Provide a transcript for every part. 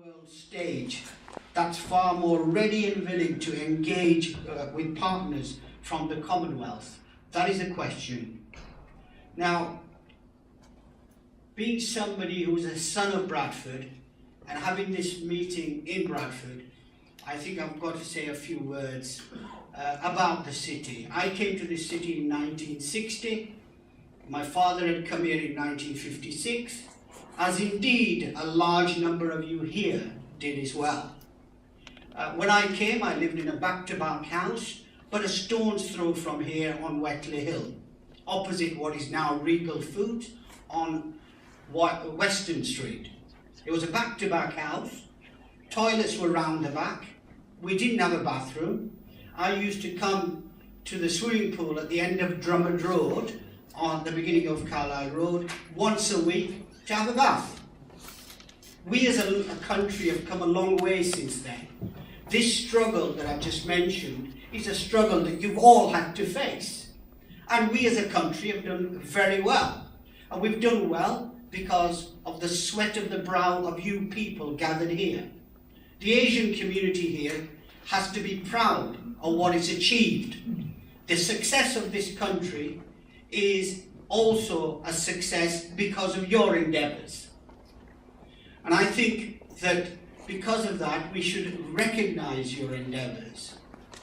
world stage that's far more ready and willing to engage with partners from the Commonwealth? That is the question. Now, being somebody who's a son of Bradford and having this meeting in Bradford, I think I've got to say a few words about the city. I came to this city in 1960. My father had come here in 1956, as indeed a large number of you here did as well. When I came, I lived in a back-to-back house, but a stone's throw from here on Wetley Hill, opposite what is now Regal Foods on Western Street. It was a back-to-back house. Toilets were round the back. We didn't have a bathroom. I used to come to the swimming pool at the end of Drummond Road, on the beginning of Carlisle Road, once a week to have a bath. We as a country have come a long way since then. This struggle that I've just mentioned is a struggle that you've all had to face. And we as a country have done very well. And we've done well because of the sweat of the brow of you people gathered here. The Asian community here has to be proud of what it's achieved. The success of this country is also a success because of your endeavours. And I think that because of that, we should recognise your endeavours.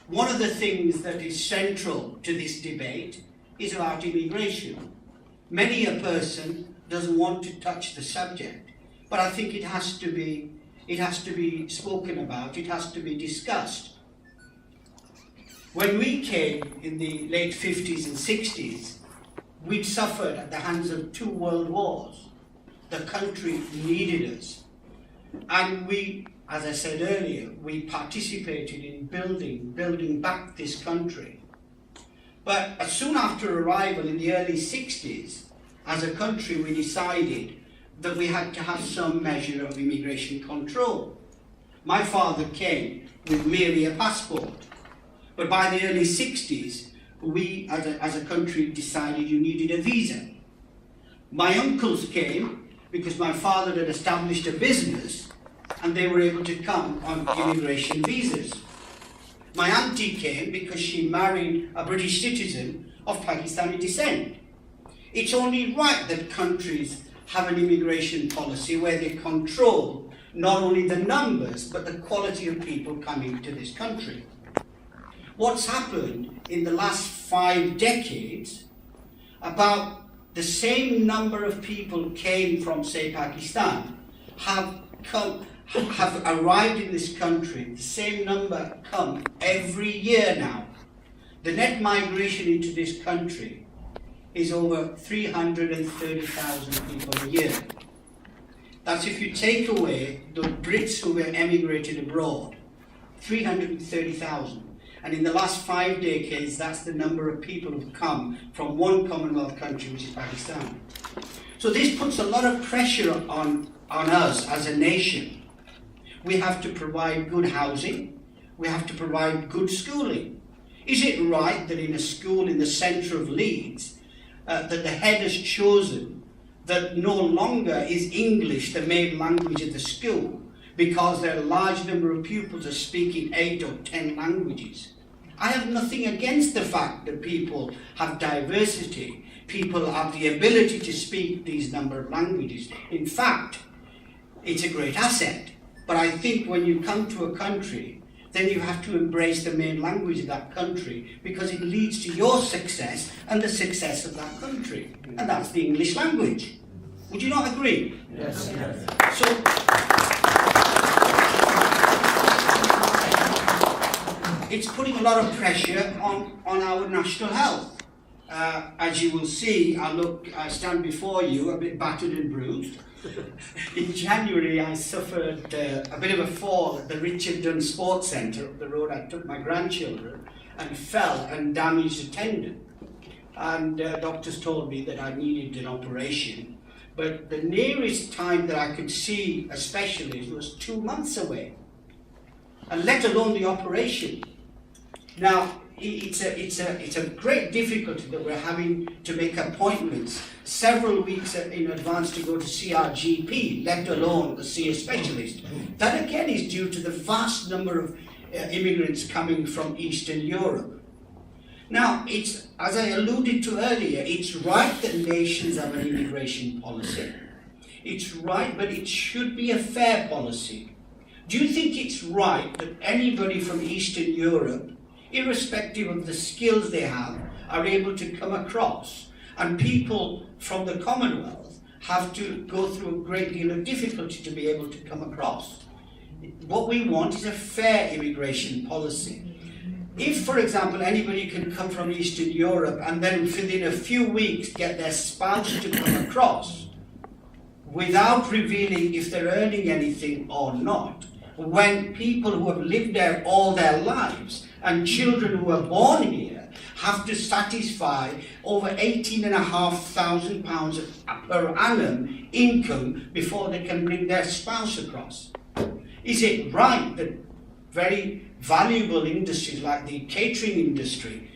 One of the things that is central to this debate is about immigration. Many a person doesn't want to touch the subject, but I think it has to be spoken about, it has to be discussed. When we came in the late 50s and 60s, we'd suffered at the hands of 2 world wars. The country needed us. And we, as I said earlier, we participated in building back this country. But soon after arrival in the early 60s, as a country we decided that we had to have some measure of immigration control. My father came with merely a passport. But by the early 60s, we as a country decided you needed a visa. My uncles came because my father had established a business and they were able to come on immigration visas. My auntie came because she married a British citizen of Pakistani descent. It's only right that countries have an immigration policy where they control not only the numbers but the quality of people coming to this country. What's happened in the last 5 decades, about the same number of people came from, say, Pakistan, have arrived in this country. The same number come every year now. The net migration into this country is over 330,000 people a year. That's if you take away the Brits who were emigrated abroad, 330,000. And in the last 5 decades, that's the number of people who've come from one Commonwealth country, which is Pakistan. So this puts a lot of pressure on us as a nation. We have to provide good housing. We have to provide good schooling. Is it right that in a school in the centre of Leeds, that the head has chosen that no longer is English the main language of the school because there are a large number of pupils are speaking 8 or 10 languages? I have nothing against the fact that people have diversity, people have the ability to speak these number of languages. In fact, it's a great asset. But I think when you come to a country, then you have to embrace the main language of that country because it leads to your success and the success of that country. And that's the English language. Would you not agree? Yes. So, it's putting a lot of pressure on our national health. As you will see, I stand before you a bit battered and bruised. In January, I suffered a bit of a fall at the Richard Dunn Sports Centre up the road. I took my grandchildren and fell and damaged a tendon. And doctors told me that I needed an operation. But the nearest time that I could see a specialist was 2 months away, and let alone the operation. Now, it's a great difficulty that we're having to make appointments several weeks in advance to go to see our GP, let alone to see a specialist. That again is due to the vast number of immigrants coming from Eastern Europe. Now, it's, as I alluded to earlier, it's right that nations have an immigration policy. It's right, but it should be a fair policy. Do you think it's right that anybody from Eastern Europe, irrespective of the skills they have, are able to come across, and people from the Commonwealth have to go through a great deal of difficulty to be able to come across? What we want is a fair immigration policy. If, for example, anybody can come from Eastern Europe and then within a few weeks get their spouse to come across without revealing if they're earning anything or not, when people who have lived there all their lives and children who are born here have to satisfy over £18,500 per annum income before they can bring their spouse across? Is it right that very valuable industries like the catering industry,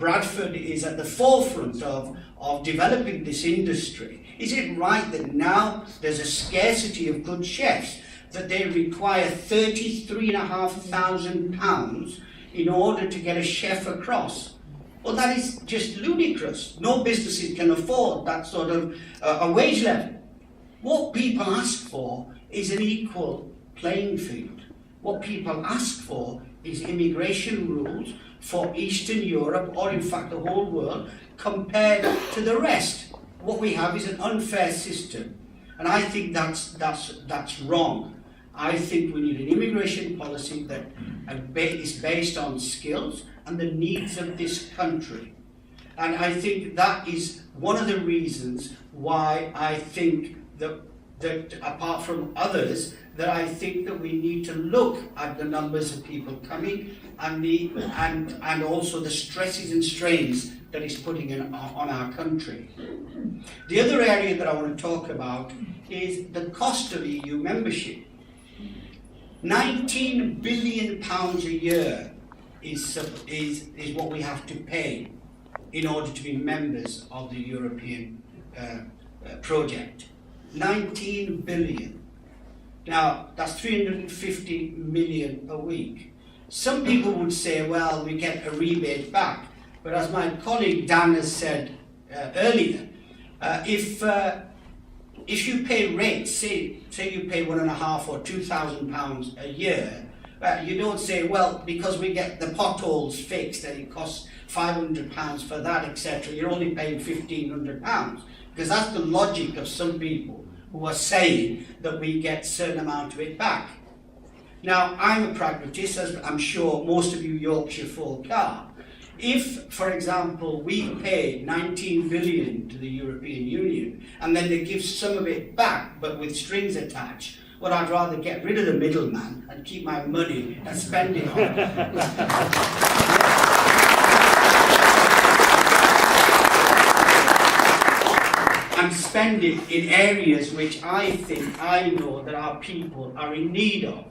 Bradford is at the forefront of developing this industry? Is it right that now there's a scarcity of good chefs, that they require £33,500 in order to get a chef across? Well, that is just ludicrous. No businesses can afford that sort of a wage level. What people ask for is an equal playing field. What people ask for is immigration rules for Eastern Europe, or in fact the whole world, compared to the rest. What we have is an unfair system, and I think that's wrong. I think we need an immigration policy that is based on skills and the needs of this country. And I think that is one of the reasons why I think that apart from others, that I think that we need to look at the numbers of people coming and also the stresses and strains that it's putting on our country. The other area that I want to talk about is the cost of EU membership. £19 billion a year is what we have to pay in order to be members of the European project. 19 billion. Now, that's 350 million a week. Some people would say, well, we get a rebate back. But as my colleague Dan has said earlier, if you pay rates, say you pay £1,500 or £2,000 a year, you don't say, well, because we get the potholes fixed and it costs £500 for that, etc., you're only paying £1,500. Because that's the logic of some people who are saying that we get a certain amount of it back. Now, I'm a pragmatist, as I'm sure most of you Yorkshire folk are. If, for example, we pay 19 billion to the European Union and then they give some of it back but with strings attached, well, I'd rather get rid of the middleman and keep my money and spend it on and spend it in areas which I know that our people are in need of.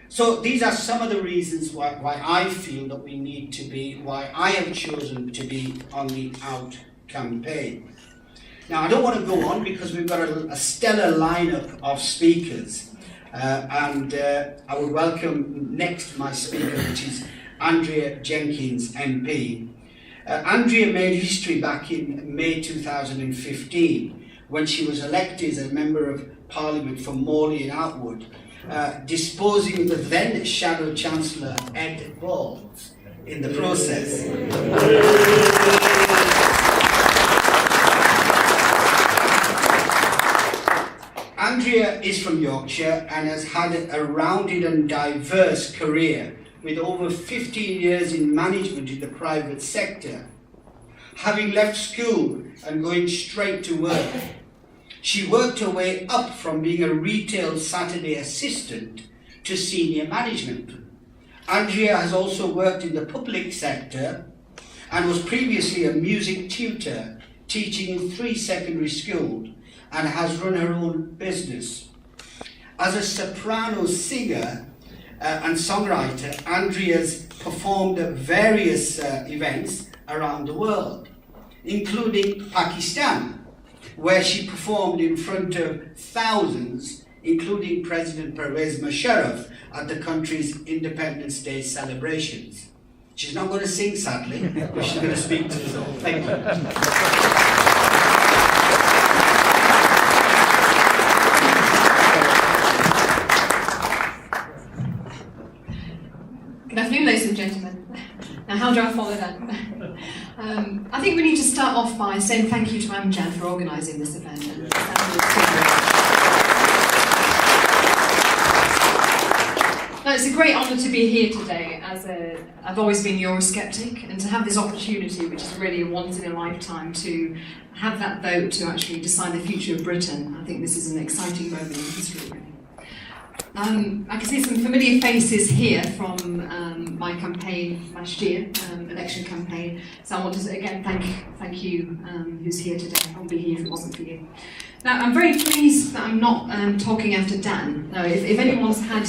So these are some of the reasons why I feel that we need to be, why I have chosen to be on the Out campaign. Now, I don't want to go on because we've got a stellar lineup of speakers, and I would welcome next my speaker, which is Andrea Jenkins, MP. Andrea made history back in May 2015 when she was elected as a Member of Parliament for Morley and Outwood, disposing of the then Shadow Chancellor Ed Balls in the process. Andrea is from Yorkshire and has had a rounded and diverse career with over 15 years in management in the private sector. Having left school and going straight to work, she worked her way up from being a retail Saturday assistant to senior management. Andrea has also worked in the public sector and was previously a music tutor, teaching in 3 secondary schools, and has run her own business. As a soprano singer, and songwriter, Andrea's performed at various events around the world, including Pakistan, where she performed in front of thousands, including President Pervez Musharraf at the country's Independence Day celebrations. She's not going to sing, sadly, but she's going to speak to us all. Thank you. Good afternoon, ladies and gentlemen. Now, how do I follow that? I think we need to start off by saying thank you to Amjad for organising this event. Now, it's a great honour to be here today, as I've always been Eurosceptic, and to have this opportunity, which is really a once in a lifetime, to have that vote to actually decide the future of Britain. I think this is an exciting moment in history, really. I can see some familiar faces here from my campaign last year, election campaign. So I want to again thank you who's here today. I wouldn't be here if it wasn't for you. Now I'm very pleased that I'm not talking after Dan. Now if anyone's had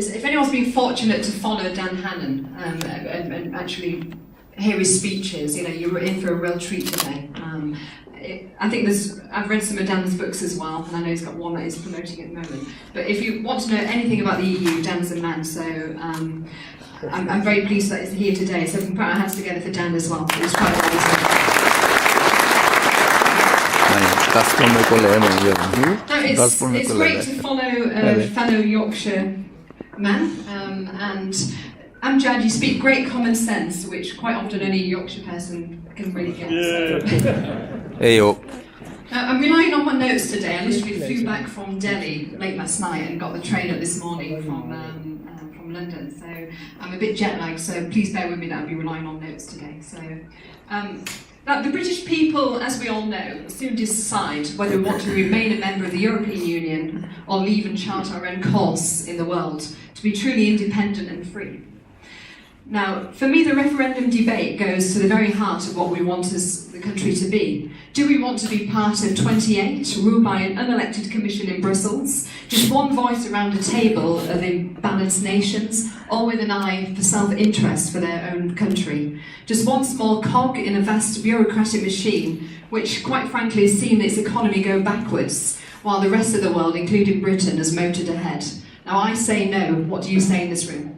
if anyone's been fortunate to follow Dan Hannan and actually hear his speeches, you know, you're in for a real treat today. I think I've read some of Dan's books as well, and I know he's got one that he's promoting at the moment. But if you want to know anything about the EU, Dan's a man, so I'm very pleased that he's here today. So we can put our hands together for Dan as well. It was quite amazing. No, it's great to follow a fellow Yorkshire man, and Amjad, you speak great common sense, which quite often only a Yorkshire person can really get. So. I'm relying on my notes today. I literally flew back from Delhi late last night and got the train up this morning from London. So I'm a bit jet lagged, so please bear with me that I'll be relying on notes today. So the British people, as we all know, soon decide whether we want to remain a member of the European Union or leave and chart our own course in the world to be truly independent and free. Now, for me, the referendum debate goes to the very heart of what we want as the country to be. Do we want to be part of 28, ruled by an unelected commission in Brussels, just one voice around a table of imbalanced nations, all with an eye for self-interest for their own country? Just one small cog in a vast bureaucratic machine, which, quite frankly, has seen its economy go backwards, while the rest of the world, including Britain, has motored ahead. Now, I say no. What do you say in this room?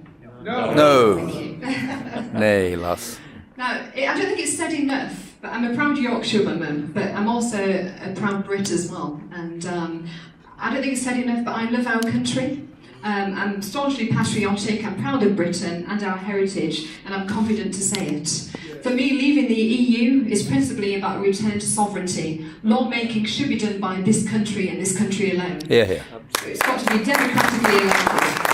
No. Thank you. Nee, Las. Now, I don't think it's said enough, but I'm a proud Yorkshirewoman, but I'm also a proud Brit as well. And I don't think it's said enough, but I love our country. I'm staunchly patriotic, I'm proud of Britain and our heritage, and I'm confident to say it. For me, leaving the EU is principally about a return to sovereignty. Lawmaking should be done by this country and this country alone. Yeah. It's got to be democratically elected.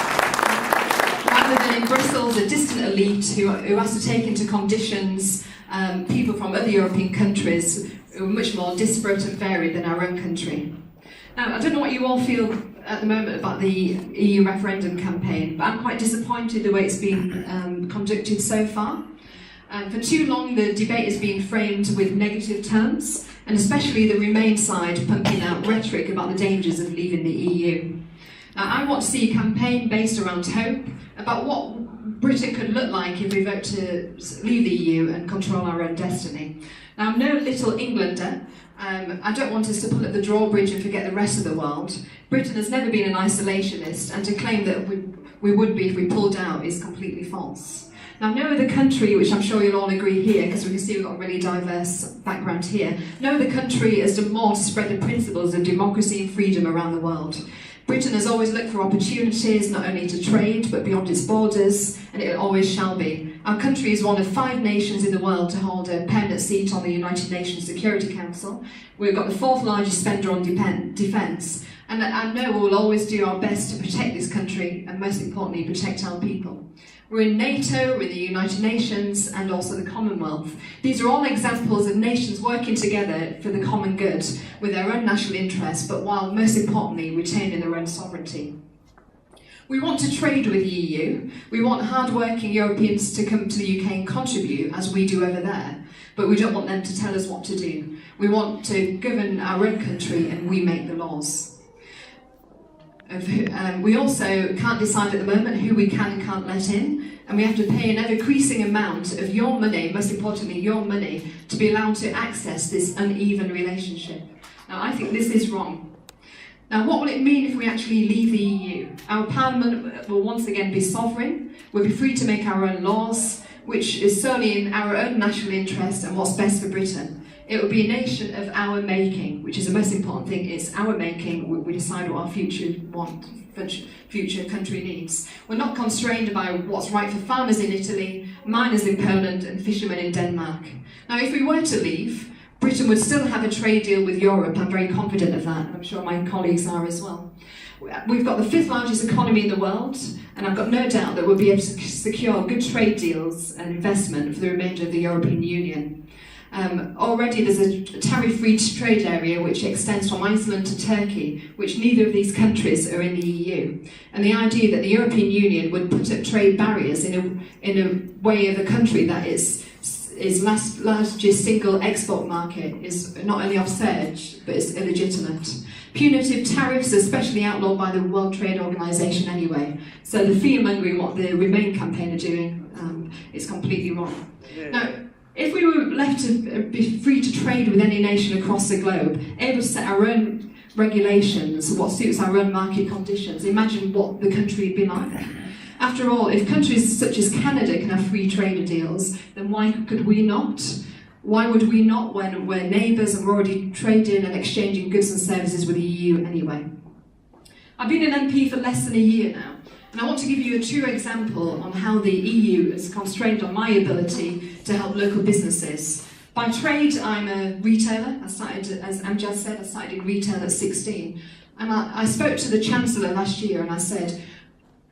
Rather than in Brussels, a distant elite who has to take into conditions people from other European countries who are much more disparate and varied than our own country. Now, I don't know what you all feel at the moment about the EU referendum campaign, but I'm quite disappointed the way it's been conducted so far. For too long, the debate has been framed with negative terms, and especially the Remain side pumping out rhetoric about the dangers of leaving the EU. Now, I want to see a campaign based around hope about what Britain could look like if we vote to leave the EU and control our own destiny. Now, I'm no little Englander. I don't want us to pull up the drawbridge and forget the rest of the world. Britain has never been an isolationist, and to claim that we would be if we pulled out is completely false. Now, no other country, which I'm sure you'll all agree here, because we can see we've got a really diverse background here, no other country has done more to spread the principles of democracy and freedom around the world. Britain has always looked for opportunities, not only to trade, but beyond its borders, and it always shall be. Our country is one of 5 nations in the world to hold a permanent seat on the United Nations Security Council. We've got the 4th largest spender on defence, and I know we'll always do our best to protect this country, and most importantly, protect our people. We're in NATO, we're in the United Nations, and also the Commonwealth. These are all examples of nations working together for the common good, with their own national interests, but while most importantly retaining their own sovereignty. We want to trade with the EU. We want hard-working Europeans to come to the UK and contribute, as we do over there, but we don't want them to tell us what to do. We want to govern our own country, and we make the laws. We also can't decide at the moment who we can and can't let in, and we have to pay an ever-increasing amount of your money, most importantly your money, to be allowed to access this uneven relationship. Now, I think this is wrong. Now, what will it mean if we actually leave the EU? Our Parliament will once again be sovereign, we'll be free to make our own laws, which is solely in our own national interest and what's best for Britain. It will be a nation of our making, which is the most important thing. It's our making. We decide what our future country needs. We're not constrained by what's right for farmers in Italy, miners in Poland, and fishermen in Denmark. Now, if we were to leave, Britain would still have a trade deal with Europe. I'm very confident of that, and I'm sure my colleagues are as well. We've got the 5th largest economy in the world, and I've got no doubt that we'll be able to secure good trade deals and investment for the remainder of the European Union. Already there's a tariff-free trade area which extends from Iceland to Turkey, which neither of these countries are in the EU. And the idea that the European Union would put up trade barriers in a way of a country that is largest single export market is not only absurd, but it's illegitimate. Punitive tariffs are especially outlawed by the World Trade Organization anyway. So the fear-mongering, what the Remain campaign are doing, is completely wrong. Now, if we were left to be free to trade with any nation across the globe, able to set our own regulations, what suits our own market conditions, imagine what the country would be like. After all, if countries such as Canada can have free trade deals, then why could we not? Why would we not when we're neighbours and we're already trading and exchanging goods and services with the EU anyway? I've been an MP for less than a year now, and I want to give you a true example on how the EU is constrained on my ability to help local businesses. By trade, I'm a retailer. I started, as Amjad said, I started in retail at 16. And I spoke to the Chancellor last year and I said,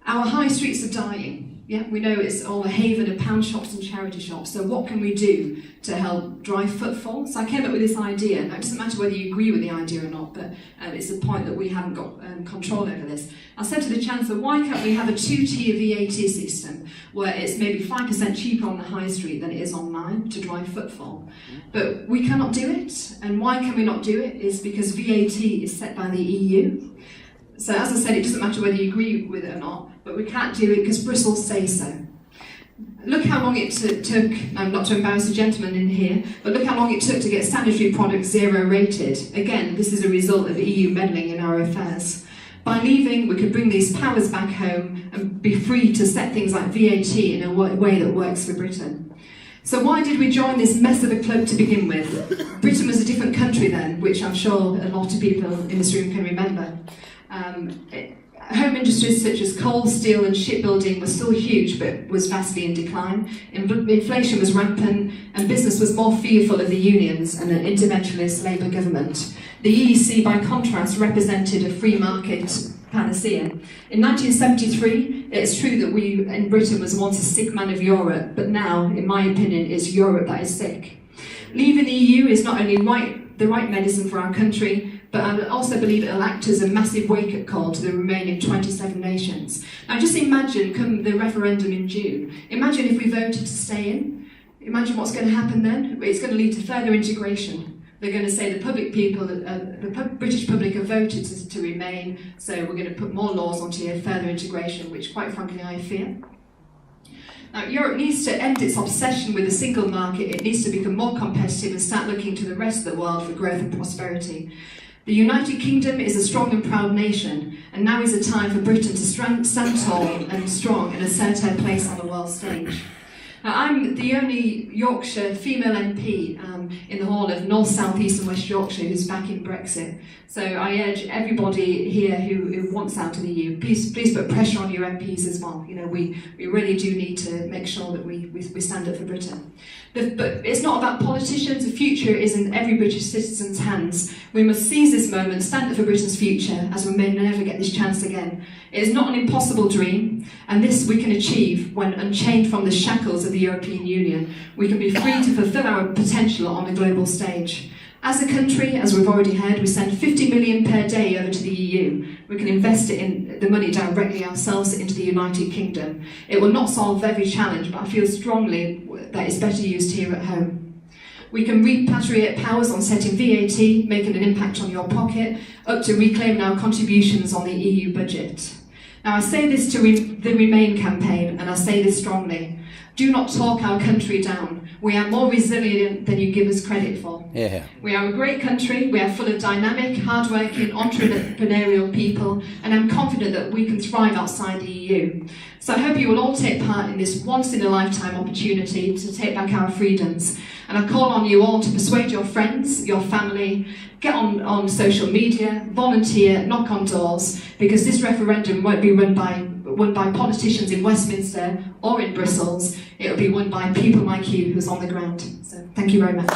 our high streets are dying. Yeah, we know it's all a haven of pound shops and charity shops, so what can we do to help drive footfall? So I came up with this idea. Now, it doesn't matter whether you agree with the idea or not, but it's the point that we haven't got control over this. I said to the Chancellor, why can't we have a 2-tier VAT system where it's maybe 5% cheaper on the high street than it is online to drive footfall? But we cannot do it, and why can we not do it is because VAT is set by the EU. So as I said, it doesn't matter whether you agree with it or not, but we can't do it because Brussels say so. Look how long it took, not to embarrass the gentleman in here, but look how long it took to get sanitary products 0 rated. Again, this is a result of EU meddling in our affairs. By leaving, we could bring these powers back home and be free to set things like VAT in a way that works for Britain. So why did we join this mess of a club to begin with? Britain was a different country then, which I'm sure a lot of people in this room can remember. Home industries such as coal, steel and shipbuilding were still huge but was vastly in decline. Inflation was rampant and business was more fearful of the unions and an interventionist Labour government. The EEC, by contrast, represented a free market panacea. In 1973, it's true that we in Britain was once a sick man of Europe, but now, in my opinion, it's Europe that is sick. Leaving the EU is not only the right medicine for our country, but I also believe it'll act as a massive wake-up call to the remaining 27 nations. Now just imagine, come the referendum in June, imagine if we voted to stay in. Imagine what's going to happen then. It's going to lead to further integration. They're going to say the British public have voted to remain, so we're going to put more laws onto your further integration, which quite frankly I fear. Now, Europe needs to end its obsession with the single market. It needs to become more competitive and start looking to the rest of the world for growth and prosperity. The United Kingdom is a strong and proud nation, and now is the time for Britain to stand tall and strong and assert her place on the world stage. Now, I'm the only Yorkshire female MP in the whole of North, South, East and West Yorkshire who's backing Brexit. So I urge everybody here who wants out of the EU, please put pressure on your MPs as well. You know, we really do need to make sure that we stand up for Britain. But it's not about politicians. The future is in every British citizen's hands. We must seize this moment, stand up for Britain's future, as we may never get this chance again. It is not an impossible dream, and this we can achieve when unchained from the shackles of the European Union. We can be free to fulfil our potential on the global stage. As a country, as we've already heard, we send 50 million per day over to the EU. We can invest it in the money directly ourselves into the United Kingdom. It will not solve every challenge, but I feel strongly that it's better used here at home. We can repatriate powers on setting VAT, making an impact on your pocket, up to reclaiming our contributions on the EU budget. Now, I say this to the Remain campaign, and I say this strongly. Do not talk our country down. We are more resilient than you give us credit for. Yeah. We are a great country. We are full of dynamic, hard-working, entrepreneurial people, and I'm confident that we can thrive outside the EU. So I hope you will all take part in this once-in-a-lifetime opportunity to take back our freedoms. And I call on you all to persuade your friends, your family, get on social media, volunteer, knock on doors, because this referendum won't be won by politicians in Westminster or in Brussels. It'll be won by people like you who's on the ground. So thank you very much.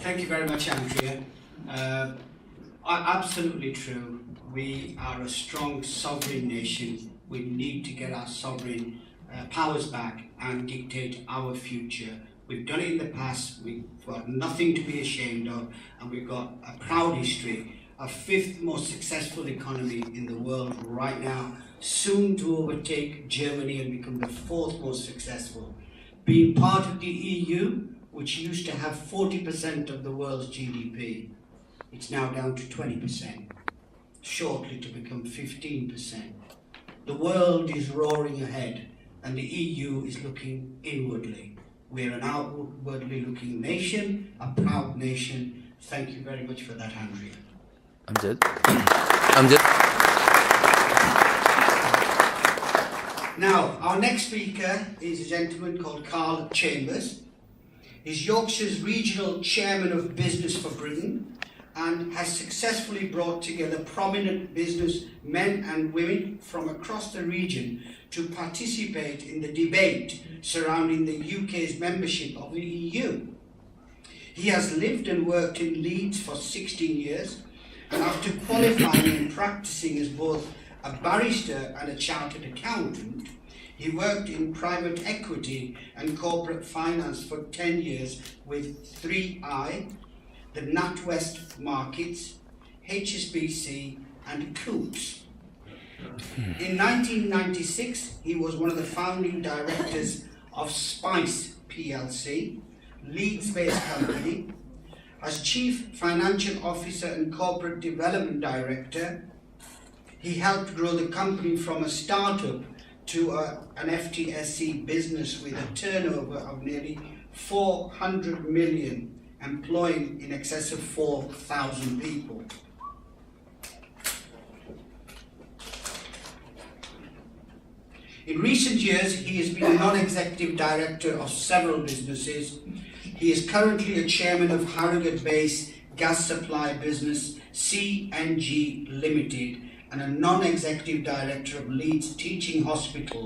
Thank you very much, Andrea. Absolutely true. We are a strong sovereign nation. We need to get our sovereign powers back and dictate our future. We've done it in the past. We've got nothing to be ashamed of, and we've got a proud history. Our 5th most successful economy in the world right now, soon to overtake Germany and become the 4th most successful. Being part of the EU, which used to have 40% of the world's GDP, it's now down to 20%, shortly to become 15%. The world is roaring ahead, and the EU is looking inwardly. We're an outwardly looking nation, a proud nation. Thank you very much for that, Andrea. Amjad. Now, our next speaker is a gentleman called Carl Chambers. He's Yorkshire's Regional Chairman of Business for Britain and has successfully brought together prominent business men and women from across the region to participate in the debate surrounding the UK's membership of the EU. He has lived and worked in Leeds for 16 years, and after qualifying and practicing as both a barrister and a chartered accountant, he worked in private equity and corporate finance for 10 years with 3i, the NatWest Markets, HSBC and Coops. In 1996, he was one of the founding directors of Spice PLC, Leeds-based company. As Chief Financial Officer and Corporate Development Director, he helped grow the company from a startup to an FTSE business with a turnover of nearly 400 million, employing in excess of 4,000 people. In recent years, he has been a non-executive director of several businesses. He is currently a chairman of Harrogate-based gas supply business CNG Limited and a non-executive director of Leeds Teaching Hospitals.